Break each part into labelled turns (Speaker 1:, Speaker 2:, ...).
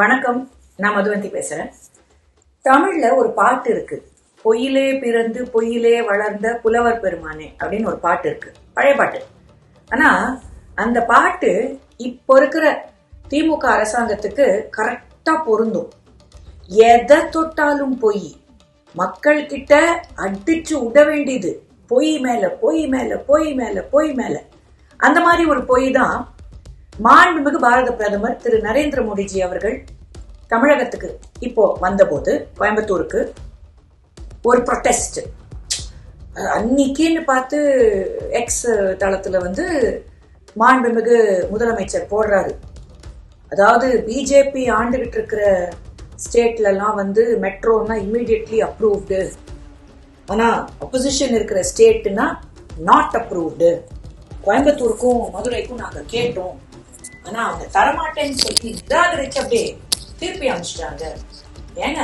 Speaker 1: வணக்கம். நான் மதுவந்தி பேசுறேன். தமிழ்ல ஒரு பாட்டு இருக்கு. பொய்யிலே பிறந்து பொய்யிலே வளர்ந்த புலவர் பெருமானே அப்படின்னு ஒரு பாட்டு இருக்கு. பழைய பாட்டு. ஆனா அந்த பாட்டு இப்ப இருக்கிற திமுக அரசாங்கத்துக்கு கரெக்டா பொருந்தும். எதை தொட்டாலும் பொய், மக்கள் கிட்ட அடிச்சு விட வேண்டியது பொய் மேல பொய் மேல பொய் மேல பொய் மேல. அந்த மாதிரி ஒரு பொய் தான் மாண்புமிகு பாரத பிரதமர் திரு நரேந்திர மோடிஜி அவர்கள் தமிழகத்துக்கு இப்போ வந்தபோது கோயம்புத்தூருக்கு ஒரு ப்ரொட்டஸ்ட் அன்னைக்குன்னு பார்த்து எக்ஸ் தளத்துல மாண்புமிகு முதலமைச்சர் போடுறாரு. அதாவது பிஜேபி ஆண்டுகிட்டு இருக்கிற ஸ்டேட்ல எல்லாம் மெட்ரோனா இம்மீடியட்லி அப்ரூவ்டு, ஆனா அப்போசிஷன் இருக்கிற ஸ்டேட்னா நாட் அப்ரூவ்டு. கோயம்புத்தூருக்கும் மதுரைக்கும் நாங்க கேட்டோம், ஆனா அவங்க தரமாட்டேன்னு சொல்லி நிராகரிச்சு அப்படியே திருப்பி அனுப்பிச்சிட்டாங்க. ஏங்க,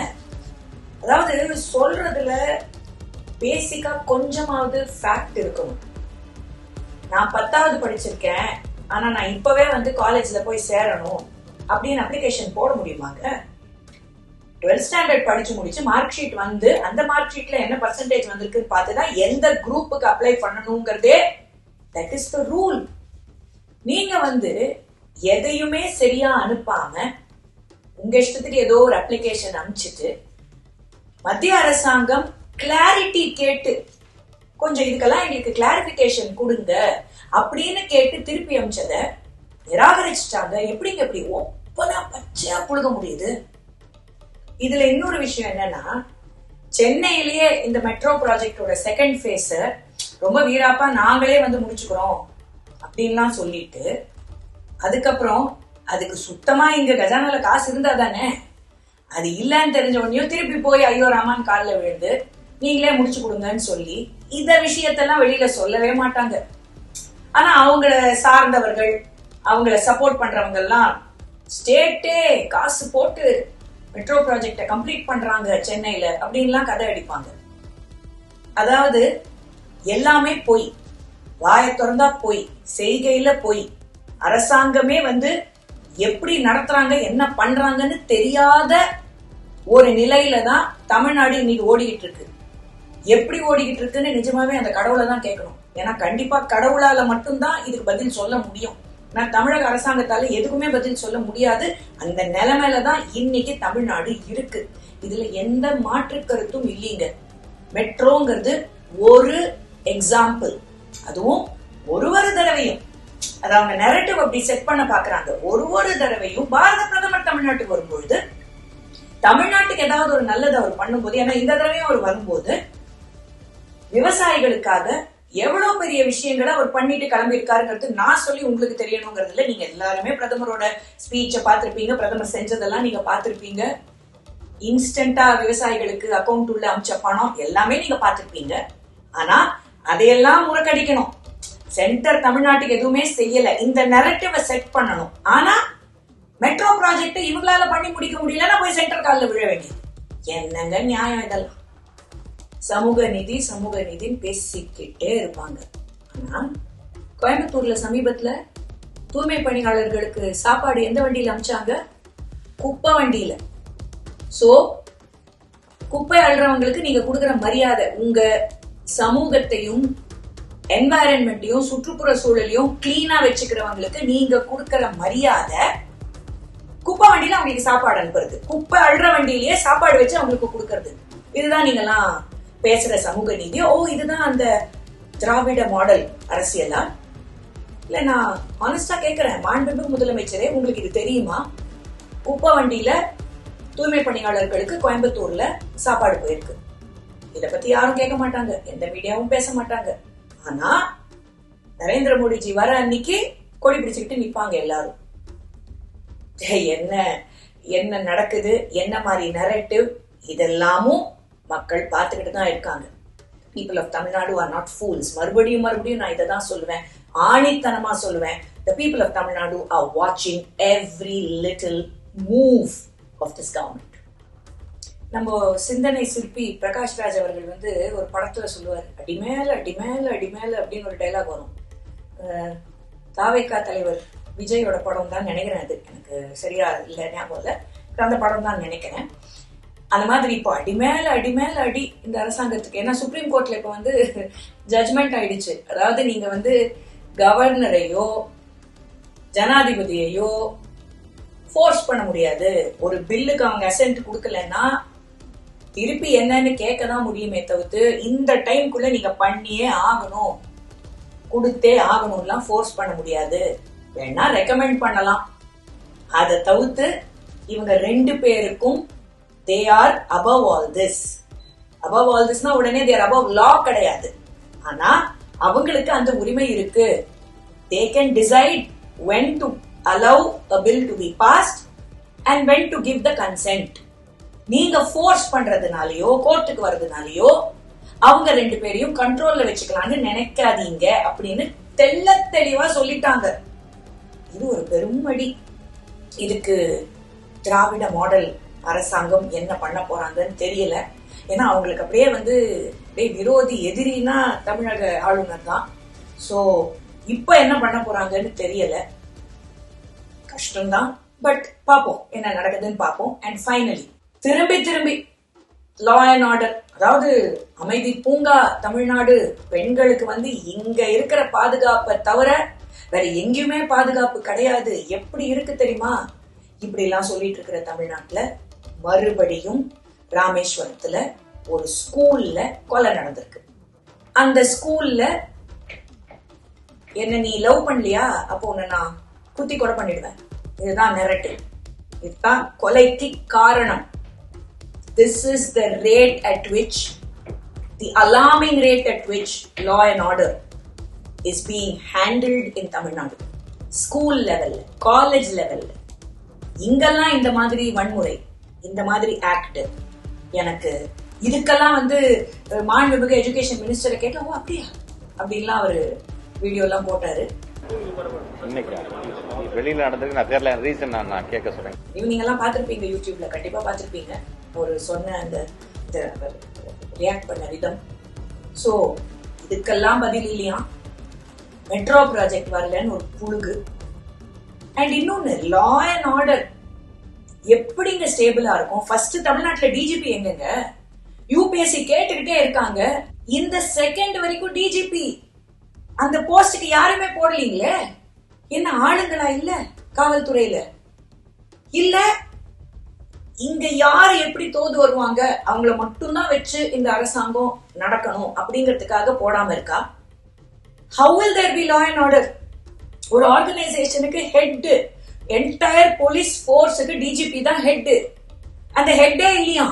Speaker 1: அதாவது சொல்றதுல பேசிக்கா கொஞ்சமாவது ஃபேக்ட் இருக்கணும். நான் 10வது படிச்சிருக்கேன், ஆனா நான் இப்பவே காலேஜ்ல போய் சேரணும் அப்படின்னு அப்ளிகேஷன் போட முடியுமாங்க? 12th ஸ்டாண்டர்ட் படிச்சு முடிச்சு மார்க் ஷீட் அந்த மார்க் ஷீட்ல என்ன பர்சன்டேஜ் வந்திருக்குன்னு பார்த்துதான் எந்த குரூப்புக்கு அப்ளை பண்ணணுங்கிறதே தட் இஸ் த ரூல். நீங்க எதையுமே சரியா அனுப்பாம உங்க இஷ்டத்துக்கு ஏதோ ஒரு அப்ளிகேஷன் அனுப்பிச்சிட்டு மத்திய அரசாங்கம் கிளாரிட்டி கேட்டு கொஞ்சம் இதுக்கெல்லாம் எங்களுக்கு கிளாரிபிகேஷன் கொடுங்க அப்படின்னு கேட்டு திருப்பி அனுப்பிச்சத நிராகரிச்சுட்டாங்க. எப்படிங்க எப்படி ஒப்பனா பச்சையா புழுக முடியுது? இதுல இன்னொரு விஷயம் என்னன்னா, சென்னையிலேயே இந்த மெட்ரோ ப்ராஜெக்டோட செகண்ட் ஃபேஸ ரொம்ப வீராப்பா நாங்களே முடிச்சுக்கிறோம் அப்படின்லாம் சொல்லிட்டு, அதுக்கப்புறம் அதுக்கு சுத்தமா இங்க கஜானால காசு இருந்தா தானே, அது இல்லன்னு தெரிஞ்ச உடனே திருப்பி போய் ஐயோ ராமான் காலில் விழுந்து நீங்களே முடிச்சு கொடுங்கன்னு சொல்லி இந்த விஷயத்தெல்லாம் வெளியில சொல்லவே மாட்டாங்க. ஆனா அவங்கள சார்ந்தவர்கள், அவங்கள சப்போர்ட் பண்றவங்க எல்லாம் ஸ்டேட்டே காசு போட்டு மெட்ரோ ப்ராஜெக்ட கம்ப்ளீட் பண்றாங்க சென்னையில அப்படின்லாம் கதை அடிப்பாங்க. அதாவது எல்லாமே பொய், வாயை திறந்தா பொய், செய்கையில பொய். அரசாங்கமே எப்படி நடத்துறாங்க என்ன பண்றாங்கன்னு தெரியாத ஒரு நிலையில தான் தமிழ்நாடு இன்னைக்கு ஓடிக்கிட்டு இருக்கு. எப்படி ஓடிக்கிட்டு இருக்குன்னு நிஜமாவே அந்த கடவுளை தான் கேட்கணும். ஏன்னா கண்டிப்பா கடவுளால மட்டும்தான் இதுக்கு பதில் சொல்ல முடியும். ஆனா தமிழக அரசாங்கத்தால எதுக்குமே பதில் சொல்ல முடியாது. அந்த நிலைமையில தான் இன்னைக்கு தமிழ்நாடு இருக்கு. இதுல எந்த மாற்று கருத்தும் இல்லைங்க. மெட்ரோங்கிறது ஒரு எக்ஸாம்பிள். அதுவும் ஒரு தடவையும் அது அவங்க நெரட்டிவ் அப்படி செட் பண்ண பாக்குறாங்க. ஒரு தடவையும் பாரத பிரதமர் தமிழ்நாட்டுக்கு வரும்பொழுது, தமிழ்நாட்டுக்கு ஏதாவது ஒரு நல்லது அவர் பண்ணும்போது, ஏன்னா இந்த தடவையும் அவர் வரும்போது விவசாயிகளுக்காக எவ்வளவு பெரிய விஷயங்களை அவர் பண்ணிட்டு கிளம்பியிருக்காருங்கிறது நான் சொல்லி உங்களுக்கு தெரியணுங்கிறதுல நீங்க எல்லாருமே பிரதமரோட ஸ்பீச்ச பாத்திருப்பீங்க, பிரதமர் செஞ்சதெல்லாம் நீங்க பாத்திருப்பீங்க. இன்ஸ்டன்டா விவசாயிகளுக்கு அக்கௌண்ட் உள்ள அமிச்ச பணம் எல்லாமே நீங்க பாத்திருப்பீங்க. ஆனா அதையெல்லாம் முறக்கடிக்கணும். சென்டர் தமிழ்நாட்டுக்கு எதுவுமே செய்யல, இந்த நெரட்டிவ செட் பண்ணணும். ஆனா மெட்ரோ ப்ராஜெக்ட் இவங்களால பண்ணி முடிக்க முடியலன்னா போய் சென்டர் காலில் விழ வேண்டியது. என்னங்க நியாயம் இதெல்லாம்? சமூக நீதின்னு பேசிக்கிட்டே இருப்பாங்க. ஆனா கோயம்புத்தூர்ல சமீபத்துல தூய்மை பணியாளர்களுக்கு சாப்பாடு எந்த வண்டியில அமிச்சாங்க? குப்பை வண்டியில. சோ குப்பை அள்ளுறவங்களுக்கு நீங்க கொடுக்கிற மரியாதை, உங்க சமூகத்தையும் என்வாயரன்மெண்ட்டையும் சுற்றுப்புற சூழலையும் கிளீனா வச்சுக்கிறவங்களுக்கு நீங்க கொடுக்கிற மரியாதை குப்பை வண்டியில அவங்களுக்கு சாப்பாடு அனுப்புறது, குப்பை அள்ளுற வண்டியிலேயே சாப்பாடு வச்சு அவங்களுக்கு கொடுக்கறது. இதுதான் நீங்கெல்லாம் பேசுற சமூக நீதி. இதுதான் அந்த திராவிட மாடல் அரசியலா? இல்ல நான் ஆனஸ்டா கேட்கிறேன், மாண்புமிகு முதலமைச்சரே, உங்களுக்கு இது தெரியுமா? குப்பை வண்டியில தூய்மை பணியாளர்களுக்கு கோயம்புத்தூர்ல சாப்பாடு போயிருக்கு. இத பத்தி யாரும் கேட்க மாட்டாங்க, எந்த மீடியாவும் பேச மாட்டாங்க. ஆனா நரேந்திர மோடிஜி வர அன்னைக்கு கொடி பிடிச்சுக்கிட்டு நிப்பாங்க எல்லாரும். என்ன என்ன நடக்குது, என்ன மாதிரி நரேட்டிவ், இதெல்லாமும் மக்கள் பார்த்துக்கிட்டு தான் இருக்காங்க. People of Tamil Nadu are not fools. மறுபடியும் நான் இதை தான் சொல்லுவேன், ஆணித்தனமா சொல்லுவேன். The people of Tamil Nadu are watching every little move of this government. நம்ம சிந்தனை சிற்பி பிரகாஷ் ராஜ் அவர்கள் ஒரு படத்துல சொல்லுவார், அடிமேல அடிமேல அடிமேல அப்படின்னு ஒரு டைலாக் வரும். தாவேகா தலைவர் விஜயோட படம் தான் நினைக்கிறேன், அது எனக்கு சரியா இல்லை ஞாபகம் இல்லை. அந்த படம் தான் நினைக்கிறேன். அந்த மாதிரி இப்போ அடிமேல அடி இந்த அரசாங்கத்துக்கு. ஏன்னா சுப்ரீம் கோர்ட்ல இப்ப வந்து ஜட்மெண்ட் ஆயிடுச்சு. அதாவது நீங்க வந்து கவர்னரையோ ஜனாதிபதியையோ ஃபோர்ஸ் பண்ண முடியாது. ஒரு பில்லுக்கு அவங்க அசென்ட் கொடுக்கலன்னா திருப்பி என்னன்னு கேட்கதான் முடியுமே தவிர்த்து இந்த டைம்குள்ள நீங்க பண்ணியே ஆகணும், கொடுத்தே ஆகணும்லாம் ஃபோர்ஸ் பண்ண முடியாது. வேணா ரெக்கமெண்ட் பண்ணலாம். அதை தவிர்த்து இவங்க 2 பேருக்கும் they are above all this. above all this னா உடனே they are above law கிடையாது. ஆனா அவங்களுக்கு அந்த உரிமை இருக்கு. they can decide when to allow a bill to be passed and when to give the consent. நீங்க ஃபோர்ஸ் பண்றதுனாலயோ கோர்ட்டுக்கு வர்றதுனாலயோ அவங்க 2 பேரையும் கண்ட்ரோல்ல வச்சுக்கலாம்னு நினைக்காதீங்க அப்படின்னு தெளிவா சொல்லிட்டாங்க. இது ஒரு பெருமடி. இதுக்கு திராவிட மாடல் அரசாங்கம் என்ன பண்ண போறாங்கன்னு தெரியல. ஏன்னா அவங்களுக்கு அப்படியே வந்து விரோதி எதிரினா தமிழக ஆளுநர் தான். சோ இப்ப என்ன பண்ண போறாங்கன்னு தெரியல. கஷ்டம்தான். பட் பாப்போம் என்ன நடக்குதுன்னு பாப்போம். அண்ட் ஃபைனலி திரும்பி லா அண்ட் ஆர்டர், அதாவது அமைதி பூங்கா தமிழ்நாடு. பெண்களுக்கு வந்து இங்க இருக்கிற பாதுகாப்பை தவிர வேற எங்கேயுமே பாதுகாப்பு கிடையாது. எப்படி இருக்கு தெரியுமா? இப்படி எல்லாம் சொல்லிட்டு இருக்கிற தமிழ்நாட்டுல மறுபடியும் ராமேஸ்வரத்துல ஒரு ஸ்கூல்ல கொலை நடந்திருக்கு. அந்த ஸ்கூல்ல என்ன நீ லவ் பண்ணலையா, அப்போ உன்னை நான் குத்தி கொலை பண்ணிடுவேன். இதுதான் நெரட்டிவ். இதுதான் கொலைக்கு காரணம். This is the rate at which, the alarming rate at which law and order is being handled in Tamil Nadu. School level, college level, இங்கெல்லாம் இந்த மாதிரி வன்முறை, இந்த மாதிரி ஆக்ட். எனக்கு இதுக்கெல்லாம் வந்து மாண்புமிகு எஜுகேஷன் மினிஸ்டரை கேட்டா, ஓ அப்படியா அப்படின்லாம் அவரு வீடியோ எல்லாம் போட்டாரு.
Speaker 2: வெளியில நடந்ததுக்கு நான் தெரியல ரீசன் நான் கேட்க சொல்றேன்.
Speaker 1: நீங்க எல்லாம் பாத்திருப்பீங்க, யூடியூப்ல கண்டிப்பா பாத்திருப்பீங்க ஒரு சொன்ன அந்த ரியாக்ட் பண்ண விதம். சோ இதுக்கெல்லாம் பதில் இல்லையா? மெட்ரோ ப்ராஜெக்ட் வரலன்னு ஒரு புழுகு. அண்ட் இன்னொன்னு, லா அண்ட் ஆர்டர் எப்படிங்க ஸ்டேபிளா இருக்கும்? ஃபர்ஸ்ட் தமிழ்நாட்டுல டிஜிபி எங்கங்க? யூபிஎஸ்சி கேட்டுக்கிட்டே இருக்காங்க. இந்த செகண்ட் வரைக்கும் டிஜிபி அந்த போஸ்டுக்கு யாருமே போடலீங்களே. என்ன ஆளுங்களா இல்ல காவல்துறையில? இல்ல இங்க யாரு எப்படி தோது வருவாங்க அவங்கள மட்டும்தான் வச்சு இந்த அரசாங்கம் நடக்கணும் அப்படிங்கிறதுக்காக போடாம இருக்கா? How will there be law and order? ஒரு ஆர்கனைசேஷனுக்கு ஹெட், என்டையர் போலீஸ் போர்ஸுக்கு டிஜிபி தான் ஹெட். அந்த ஹெட்டே இல்லையா?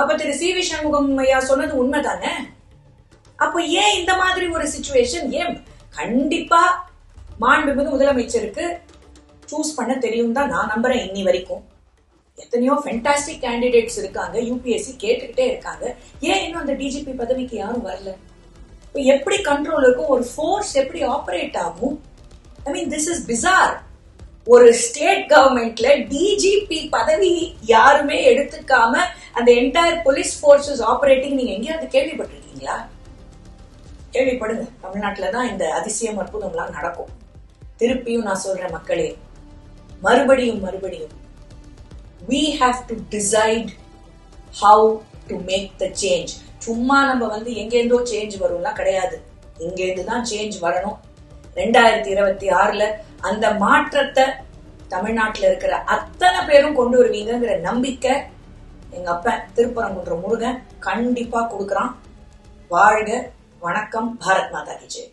Speaker 1: அப்ப திரு சி வி சண்முகம் ஐயா சொன்னது உண்மைதானே? அப்ப ஏன் இந்த மாதிரி ஒரு சிச்சுவேஷன்? ஏன் கண்டிப்பா மாண்புமிகு முதலமைச்சருக்கு சூஸ் பண்ண தெரியும் தான் நான் நம்புறேன். இன்னி வரைக்கும் எத்தனையோ ஃபென்டாஸ்டிக் கேண்டிடேட்ஸ் இருக்காங்க, யூபிஎஸ்சி கேட்டுக்கிட்டே இருக்காங்க. ஏன் இன்னும் அந்த டிஜிபி பதவிக்கு யாரும் வரல? எப்படி கண்ட்ரோல் இருக்கும்? ஒரு ஃபோர்ஸ் எப்படி ஆபரேட் ஆகும்? ஐ மீன் திஸ் இஸ் பிசார். ஒரு ஸ்டேட் கவர்மெண்ட்ல டிஜிபி பதவி யாருமே எடுத்துக்காம அந்த என்டையர் போலீஸ் போர்சஸ் ஆபரேட்டிங் நீங்க எங்கேயாவது கேள்விப்பட்டிருக்கீங்களா? கேள்விப்படுங்க. தமிழ்நாட்டுலதான் இந்த அதிசயம் அற்புதம்லாம் நடக்கும். திருப்பியும் நான் சொல்றேன் மக்களே, மறுபடியும் we have to decide how to make the change. சும்மா நம்ம வந்து எங்கேருந்தோ சேஞ்ச் வரும்லாம் கிடையாது. இங்கேருந்து தான் சேஞ்ச் வரணும். 2026ல அந்த மாற்றத்தை தமிழ்நாட்டுல இருக்கிற அத்தனை பேரும் கொண்டு வருவீங்கிற நம்பிக்கை எங்க அப்பன் திருப்பரங்குன்ற முருகன் கண்டிப்பா கொடுக்கறான். வாழ்க, வணக்கம், பாரத் மாதா கி ஜெய்.